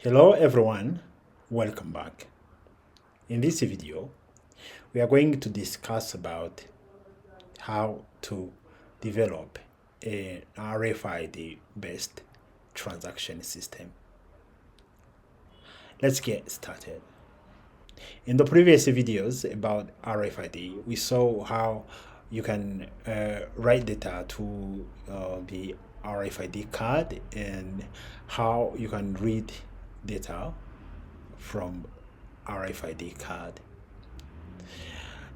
Hello everyone, welcome back. In this video, we are going to discuss about how to develop an RFID-based transaction system. Let's get started. In the previous videos about RFID, we saw how you can write data to the RFID card and how you can read data from RFID card.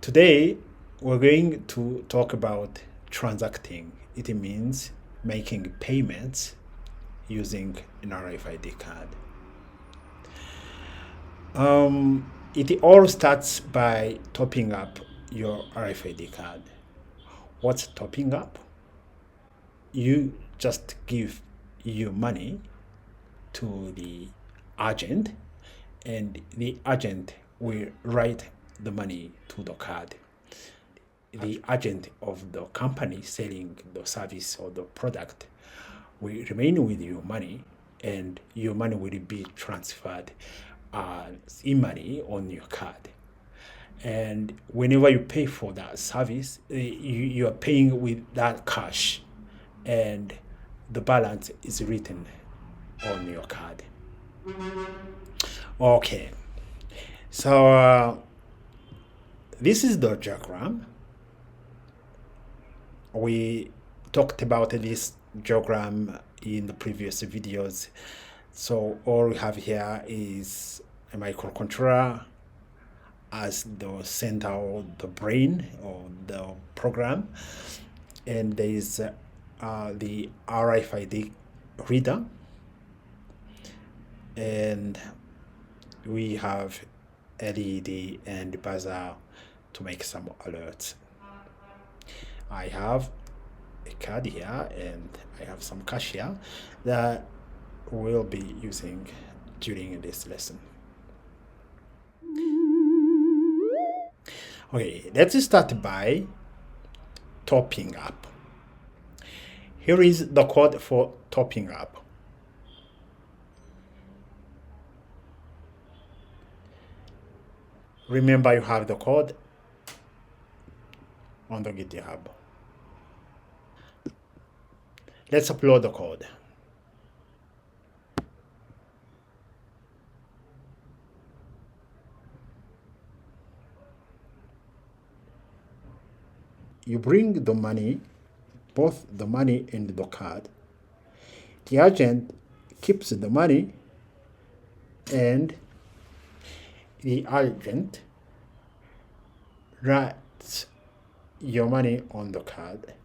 Today, we're going to talk about transacting. It means making payments using an RFID card. It all starts by topping up your RFID card. What's topping up? You just give your money to the agent, and the agent will write the money to the card. The agent of the company selling the service or the product will remain with your money, and your money will be transferred in money on your card. And whenever you pay for that service, you are paying with that cash, and the balance is written on your card. Okay, so this is the diagram. We talked about this diagram in the previous videos. So all we have here is a microcontroller as the center or the brain or the program, and there is the RFID reader, and we have LED and buzzer to make some alerts. I have a card here and I have some cash here that we'll be using during this lesson. Okay, let's start by topping up. Here is the code for topping up. Remember, you have the code on the GitHub. Let's upload the code. You bring the money, both the money and the card. The agent keeps the money, and the agent writes your money on the card.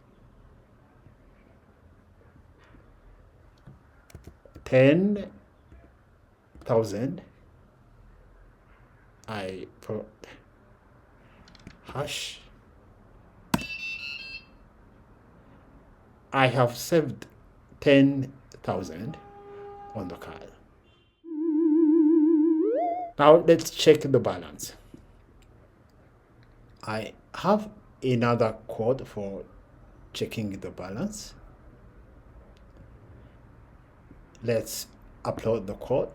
10,000. I put hash. I have saved 10,000 on the card. Now let's check the balance. I have another code for checking the balance. Let's upload the code.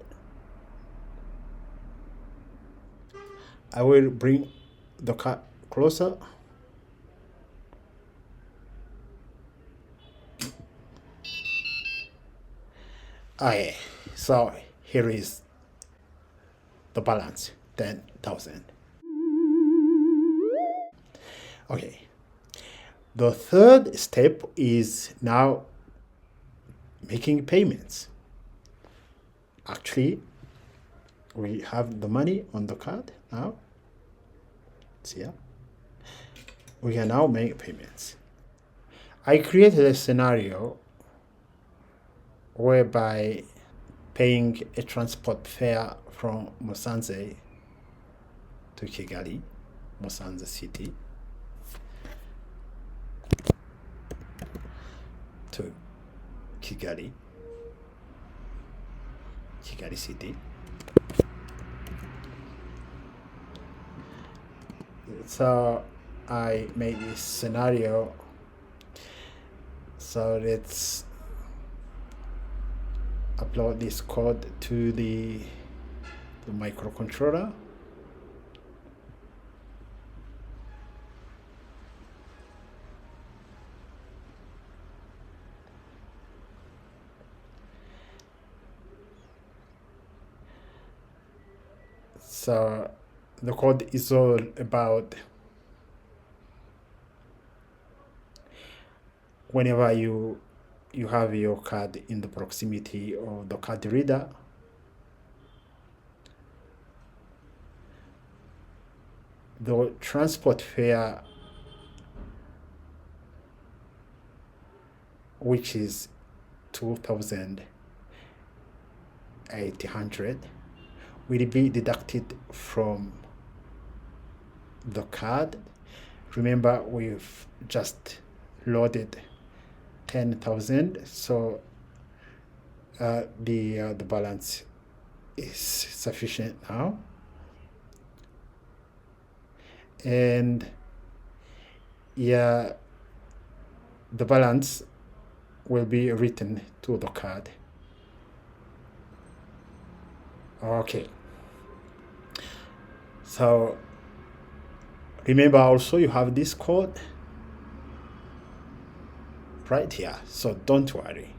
I will bring the card closer. Okay, so here is the balance, 10,000. Okay, the third step is now making payments. Actually, we have the money on the card now. It's here. We can now make payments. I created a scenario whereby paying a transport fare from Musanze to Kigali, Musanze city, to Kigali city. So I made this scenario. So let's upload this code to the microcontroller. So the code is all about whenever you have your card in the proximity of the card reader, the transport fare, which is 2,800, will be deducted from the card. Remember, we've just loaded 10,000, so the balance is sufficient now, and yeah, the balance will be written to the card. Okay, so remember also you have this code right here, so don't worry.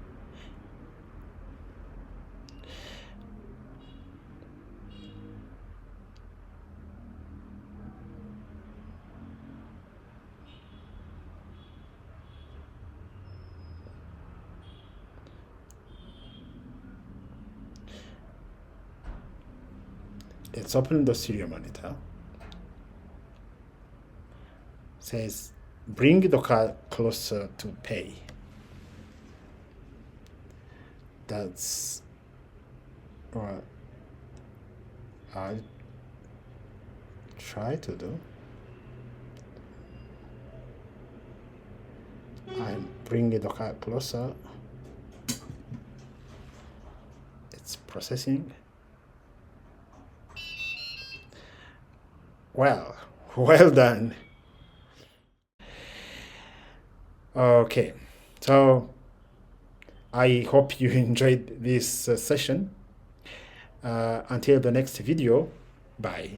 Let's open the serial monitor. Says bring the card closer to pay. That's what I try to do. I'm bringing the card closer. It's processing. Well, well done. Okay, so I hope you enjoyed this session. Until the next video, bye.